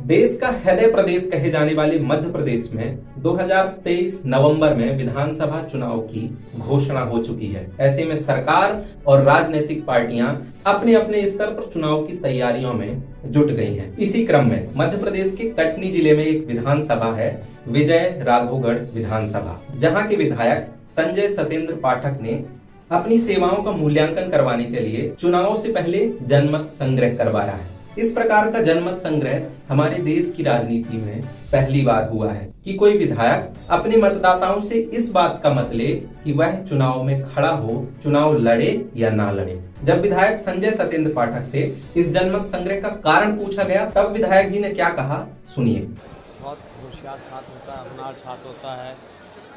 देश का हृदय प्रदेश कहे जाने वाले मध्य प्रदेश में 2023 नवंबर में विधानसभा चुनाव की घोषणा हो चुकी है। ऐसे में सरकार और राजनीतिक पार्टियां अपने अपने स्तर पर चुनाव की तैयारियों में जुट गई हैं। इसी क्रम में मध्य प्रदेश के कटनी जिले में एक विधानसभा है, विजय राघवगढ़ विधानसभा, जहां के विधायक संजय सतेंद्र पाठक ने अपनी सेवाओं का मूल्यांकन करवाने के लिए चुनाव से पहले जनमत संग्रह करवाया है। इस प्रकार का जनमत संग्रह हमारे देश की राजनीति में पहली बार हुआ है कि कोई विधायक अपने मतदाताओं से इस बात का मत ले कि वह चुनाव में खड़ा हो, चुनाव लड़े या ना लड़े। जब विधायक संजय सतेंद्र पाठक से इस जनमत संग्रह का कारण पूछा गया, तब विधायक जी ने क्या कहा, सुनिए। बहुत होशियार छात्र होता है, होनहार छात्र होता है,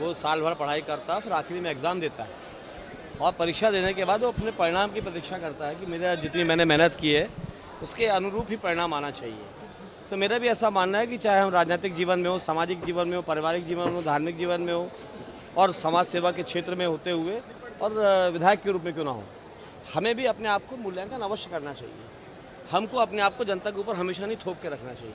वो साल भर पढ़ाई करता है, फिर आखिरी में एग्जाम देता है और परीक्षा देने के बाद वो अपने परिणाम की प्रतीक्षा करता है कि मेरा जितनी मैंने मेहनत की है उसके अनुरूप ही परिणाम आना चाहिए। तो मेरा भी ऐसा मानना है कि चाहे हम राजनीतिक जीवन में हो, सामाजिक जीवन में हो, पारिवारिक जीवन में हो, धार्मिक जीवन में हो और समाज सेवा के क्षेत्र में होते हुए और विधायक के रूप में क्यों ना हो, हमें भी अपने आप को मूल्यांकन अवश्य करना चाहिए। हमको अपने आप को जनता के ऊपर हमेशा नहीं थोप के रखना चाहिए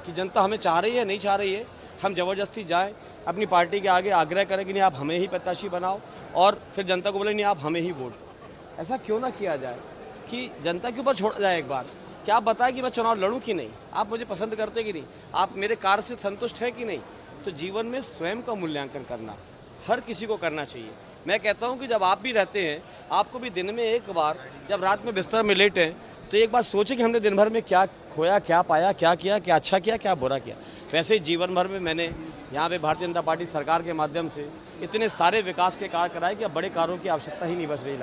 कि जनता हमें चाह रही है, नहीं चाह रही है, हम ज़बरदस्ती जाएँ अपनी पार्टी के आगे आग्रह करें कि नहीं आप हमें ही प्रत्याशी बनाओ और फिर जनता को बोले नहीं आप हमें ही वोट दो। ऐसा क्यों ना किया जाए कि जनता के ऊपर छोड़ा जाए एक बार। क्या आप बताएं कि मैं चुनाव लड़ूं कि नहीं, आप मुझे पसंद करते कि नहीं, आप मेरे कार्य से संतुष्ट हैं कि नहीं। तो जीवन में स्वयं का मूल्यांकन करना हर किसी को करना चाहिए। मैं कहता हूं कि जब आप भी रहते हैं, आपको भी दिन में एक बार जब रात में बिस्तर में लेटें तो एक बार सोचें कि हमने दिन भर में क्या खोया, क्या पाया, क्या किया, क्या अच्छा किया, क्या बुरा किया। वैसे ही जीवन भर में मैंने यहाँ पे भारतीय जनता पार्टी सरकार के माध्यम से इतने सारे विकास के कार्य कराए कि अब बड़े कार्यों की आवश्यकता ही नहीं बच रही।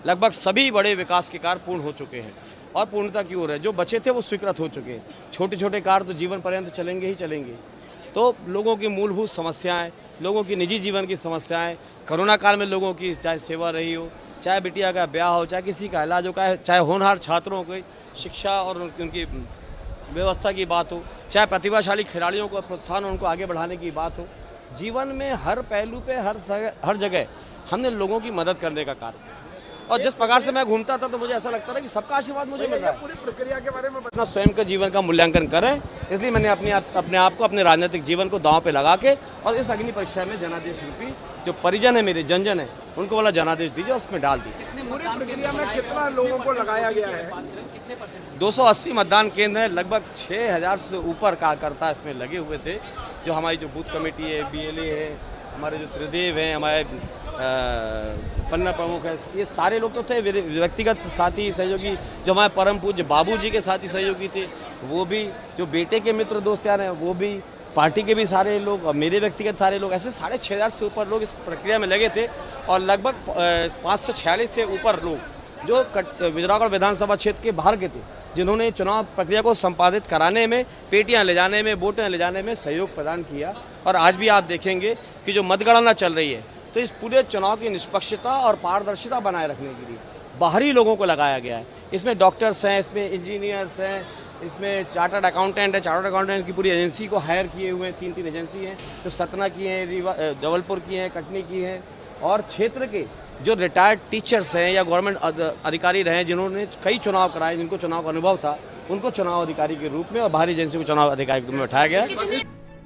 लगभग सभी बड़े विकास के कार्य पूर्ण हो चुके हैं और पूर्णता की ओर है। जो बचे थे वो स्वीकृत हो चुके हैं। छोटे छोटे कार्य तो जीवन पर्यंत चलेंगे ही चलेंगे। तो लोगों की मूलभूत समस्याएं, लोगों की निजी जीवन की समस्याएं, कोरोना काल में लोगों की चाहे सेवा रही हो, चाहे बिटिया का ब्याह हो, चाहे किसी का इलाज हो, चाहे होनहार छात्रों की शिक्षा और उनकी व्यवस्था की बात हो, चाहे प्रतिभाशाली खिलाड़ियों को प्रोत्साहन उनको आगे बढ़ाने की बात हो, जीवन में हर पहलू पे हर जगह हमने लोगों की मदद करने का कार्य। और जिस प्रकार से मैं घूमता था तो मुझे ऐसा लगता था कि सबका आशीर्वाद मुझे मिल रहा है। पूरी प्रक्रिया के बारे में अपना स्वयं का जीवन का मूल्यांकन करें, इसलिए मैंने अपने आप को अपने राजनीतिक जीवन को दांव पे लगा के और इस अग्नि परीक्षा में जनादेश रूपी जो परिजन है, मेरे जनजन है, उनको वाला जनादेश दीजिए और उसमें डाल दीजिए। पूरी प्रक्रिया में कितना लोगों को लगाया गया है? 280 मतदान केंद्र है, लगभग 6000 से ऊपर कार्यकर्ता इसमें लगे हुए थे। जो हमारी जो बूथ कमेटी है, BLA है, हमारे जो त्रिदेव हैं, हमारे पन्ना प्रमुख है, ये सारे लोग तो थे। व्यक्तिगत साथी सहयोगी जो हमारे परम पूज्य बाबूजी के साथी सहयोगी थे वो भी, जो बेटे के मित्र दोस्त यार हैं वो भी, पार्टी के भी सारे लोग और मेरे व्यक्तिगत सारे लोग, ऐसे 6500 से ऊपर लोग इस प्रक्रिया में लगे थे। और लगभग 546 से ऊपर लोग जो विजयराघवगढ़ विधानसभा क्षेत्र के बाहर के थे, जिन्होंने चुनाव प्रक्रिया को संपादित कराने में, पेटियां ले जाने में, वोटें ले जाने में सहयोग प्रदान किया। और आज भी आप देखेंगे कि जो मतगणना चल रही है तो इस पूरे चुनाव की निष्पक्षता और पारदर्शिता बनाए रखने के लिए बाहरी लोगों को लगाया गया है। इसमें डॉक्टर्स हैं, इसमें इंजीनियर्स हैं, इसमें चार्टर्ड अकाउंटेंट है। चार्टर्ड अकाउंटेंट की पूरी एजेंसी को हायर किए हुए हैं, 3 एजेंसी हैं जो सतना की हैं, जबलपुर की हैं, कटनी की हैं और क्षेत्र के जो रिटायर्ड टीचर्स हैं या गवर्नमेंट अधिकारी रहे जिन्होंने कई चुनाव कराए, जिनको चुनाव का अनुभव था, उनको चुनाव अधिकारी के रूप में और बाहरी एजेंसी को चुनाव अधिकारी के रूप में बैठाया गया।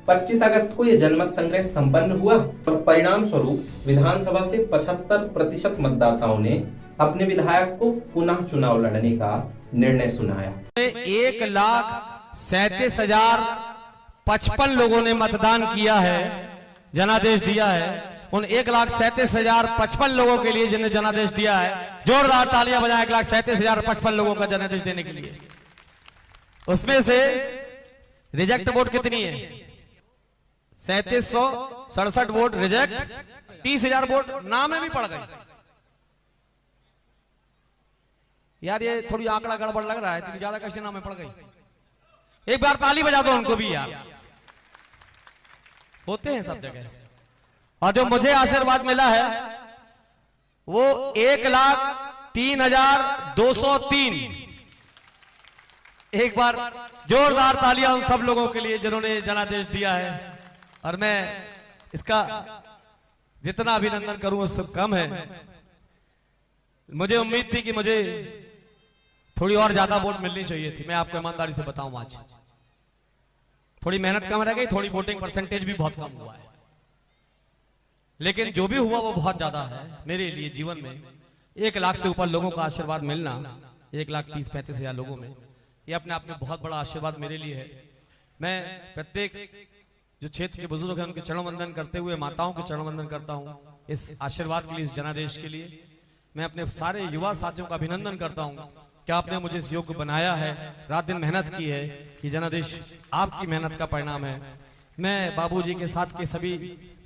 25 अगस्त को यह जनमत संग्रह संपन्न हुआ और परिणाम स्वरूप विधानसभा से 75% मतदाताओं ने अपने विधायक को पुनः चुनाव लड़ने का निर्णय सुनाया। 1,37,055 लोगों ने मतदान किया है, जनादेश दिया है। उन 1,37,055 लोगों के लिए जिन्हें जनादेश दिया है, जोरदार तालियां बजाएं 1,37,055 लोगों का जनादेश देने के लिए। उसमें से रिजेक्ट वोट कितनी है? 3767 वोट रिजेक्ट, 30,000 वोट नाम में भी पड़ गई। यार ये थोड़ी आंकड़ा गड़बड़ लग रहा है, इतनी ज्यादा कैसे नाम में पड़ गई? एक बार ताली बजा दो उनको भी यार, होते हैं सब जगह। और जो मुझे आशीर्वाद मिला है वो 1,03,203। एक बार जोरदार तालियां उन सब लोगों के लिए जिन्होंने जनादेश दिया है। और मैं इसका जितना अभिनंदन करूं उससे कम है। मुझे उम्मीद थी कि मुझे थोड़ी और ज्यादा वोट मिलनी चाहिए थी, मैं आपको ईमानदारी से बताऊं आज। थोड़ी मेहनत कम रह गई, थोड़ी वोटिंग परसेंटेज भी बहुत कम हुआ है, लेकिन जो भी हुआ वो बहुत ज्यादा है मेरे लिए। जीवन में 1 लाख से ऊपर लोगों का आशीर्वाद मिलना, 1,30,35,000 लोगों में, ये अपने आप में बहुत बड़ा आशीर्वाद मेरे लिए है। मैं प्रत्येक जो क्षेत्र के बुजुर्ग हैं उनके चरण वंदन करते हुए माताओं के चरण वंदन करता हूं इस आशीर्वाद के लिए, इस जनादेश के लिए। मैं अपने सारे युवा साथियों का अभिनंदन करता हूं कि आपने मुझे इस योग्य बनाया है, रात दिन मेहनत की है। ये जनादेश आपकी मेहनत का परिणाम है। मैं बाबूजी के साथ के सभी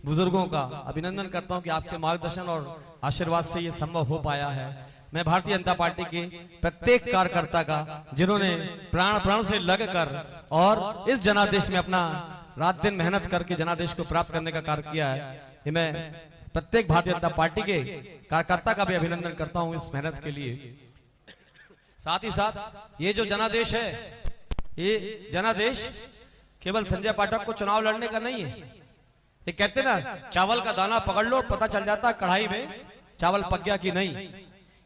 बुजुर्गों का अभिनंदन करता हूं कि आपके मार्गदर्शन और आशीर्वाद से ये संभव हो पाया है। मैं भारतीय जनता पार्टी के प्रत्येक कार्यकर्ता का, जिन्होंने प्राण से लगकर और इस जनादेश में अपना रात दिन मेहनत करके जनादेश को प्राप्त करने का कार्य किया है, ये मैं प्रत्येक भारतीय जनता पार्टी के कार्यकर्ता का भी अभिनंदन करता हूं इस मेहनत के लिए। साथ ही साथ ये जो जनादेश है, ये जनादेश केवल संजय पाठक को चुनाव लड़ने का नहीं है। ये कहते ना, चावल का दाना पकड़ लो पता चल जाता कढ़ाई में चावल पक गया कि नहीं।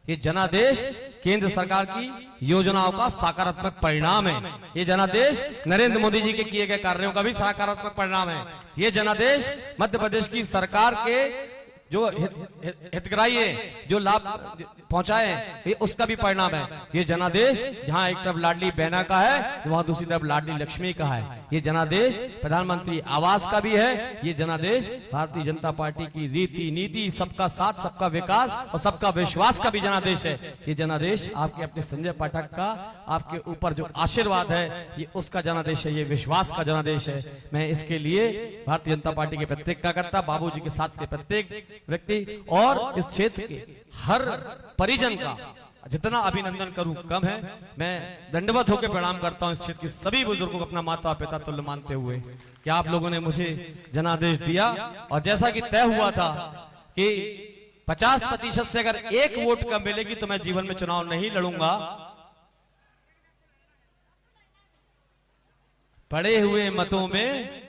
ये जनादेश केंद्र सरकार की योजनाओं का सकारात्मक परिणाम है। ये जनादेश नरेंद्र मोदी जी के किए गए कार्यों का भी सकारात्मक परिणाम है। ये जनादेश मध्य प्रदेश की सरकार के जो हितग्राही है, जो लाभ पहुंचाए हैं, ये उसका भी परिणाम है। ये जनादेश जहां एक तरफ लाडली बहना का है, वहां दूसरी तरफ लाडली लक्ष्मी का है। ये जनादेश प्रधानमंत्री आवास का भी है। ये जनादेश भारतीय जनता पार्टी की रीति नीति, सबका साथ, सबका विकास और सबका विश्वास का भी जनादेश है। ये जनादेश आपके अपने संजय पाठक का आपके ऊपर जो आशीर्वाद है, ये उसका जनादेश है, ये विश्वास का जनादेश है। मैं इसके लिए भारतीय जनता पार्टी के प्रत्येक कार्यकर्ता, बाबूजी के साथ के प्रत्येक व्यक्ति और इस क्षेत्र के हर परिजन का जितना अभिनंदन करूं कम है। मैं दंडवत होकर प्रणाम करता हूं इस क्षेत्र के सभी बुजुर्गों को अपना माता पिता तुल्य मानते हुए कि आप लोगों ने मुझे जनादेश दिया। और जैसा कि तय हुआ था कि 50% से अगर 1 वोट कम मिलेगी तो मैं जीवन में चुनाव नहीं लड़ूंगा। पड़े हुए मतों में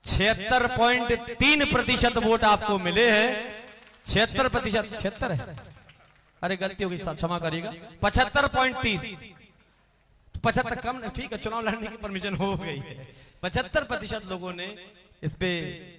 76.3% वोट आपको मिले हैं। 76%, 76 है, अरे गलती होगी, क्षमा करिएगा, 75.30, 75 कम, ठीक है, चुनाव लड़ने की परमिशन हो गई है। 75% लोगों ने इस पे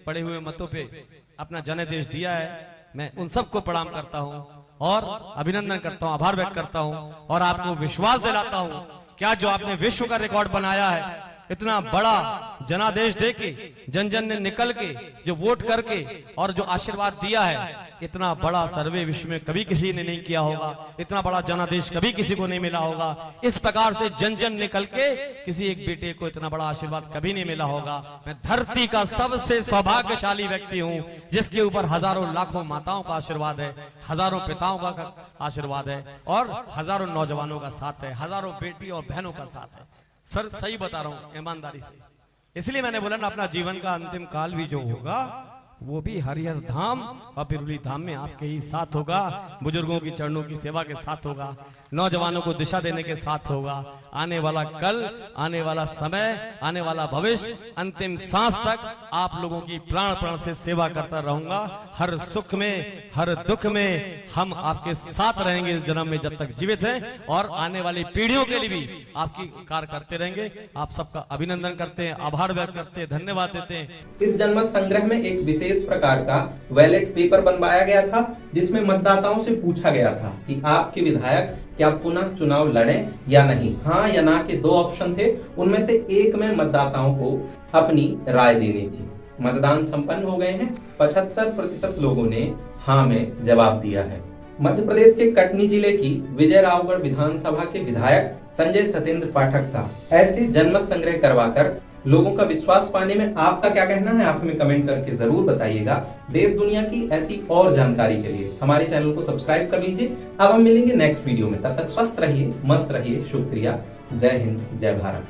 पड़े हुए मतों पे अपना जनादेश दिया है। मैं उन सबको प्रणाम करता हूं और अभिनंदन करता हूं, आभार व्यक्त करता हूं और आपको विश्वास दिलाता हूं क्या जो आपने विश्व का रिकॉर्ड बनाया है, इतना बड़ा जनादेश देके, जन जन ने निकल के जो वोट करके और जो आशीर्वाद दिया है, इतना बड़ा सर्वे विश्व में कभी किसी ने नहीं किया होगा। इतना बड़ा जनादेश कभी किसी को नहीं मिला होगा। इस प्रकार से जन जन निकल के किसी एक बेटे को इतना बड़ा आशीर्वाद कभी नहीं मिला होगा। मैं धरती का सबसे सौभाग्यशाली व्यक्ति हूं जिसके ऊपर हजारों लाखों माताओं का आशीर्वाद है, हजारों पिताओं का आशीर्वाद है और हजारों नौजवानों का साथ है, हजारों बेटी और बहनों का साथ है। सर सही बता रहा हूं ईमानदारी से, इसलिए मैंने बोला ना, अपना जीवन का अंतिम काल भी जो होगा वो भी हरिहर धाम और बिरुली धाम में आपके ही साथ होगा। बुजुर्गों की चरणों की सेवा के साथ होगा, नौजवानों को दिशा देने के साथ होगा। आने वाला कल, आने वाला समय, आने वाला भविष्य, अंतिम सांस तक आप लोगों की प्राण से सेवा करता रहूंगा। हर सुख में, हर दुख में हम आपके साथ रहेंगे इस जन्म में जब तक जीवित हैं, और आने वाली पीढ़ियों के लिए भी आपकी कार्य करते रहेंगे। आप सबका अभिनंदन करते हैं, आभार व्यक्त करते हैं, धन्यवाद देते हैं। इस जनमत संग्रह में एक विशेष प्रकार का बैलेट पेपर बनवाया गया था जिसमें मतदाताओं से पूछा गया था कि आपके विधायक क्या पुनः चुनाव लड़ें या नहीं। हाँ या ना के 2 ऑप्शन थे, उनमें से एक में मतदाताओं को अपनी राय देनी थी। मतदान संपन्न हो गए हैं। 75% लोगों ने हाँ में जवाब दिया है। मध्य प्रदेश के कटनी जिले की विजय रावगढ़ विधानसभा के विधायक संजय सतेंद्र पाठक का ऐसे जनमत संग्रह करवाकर लोगों का विश्वास पाने में आपका क्या कहना है, आप हमें कमेंट करके जरूर बताइएगा। देश दुनिया की ऐसी और जानकारी के लिए हमारे चैनल को सब्सक्राइब कर लीजिए। अब हम मिलेंगे नेक्स्ट वीडियो में, तब तक स्वस्थ रहिए, मस्त रहिए। शुक्रिया। जय हिंद, जय भारत।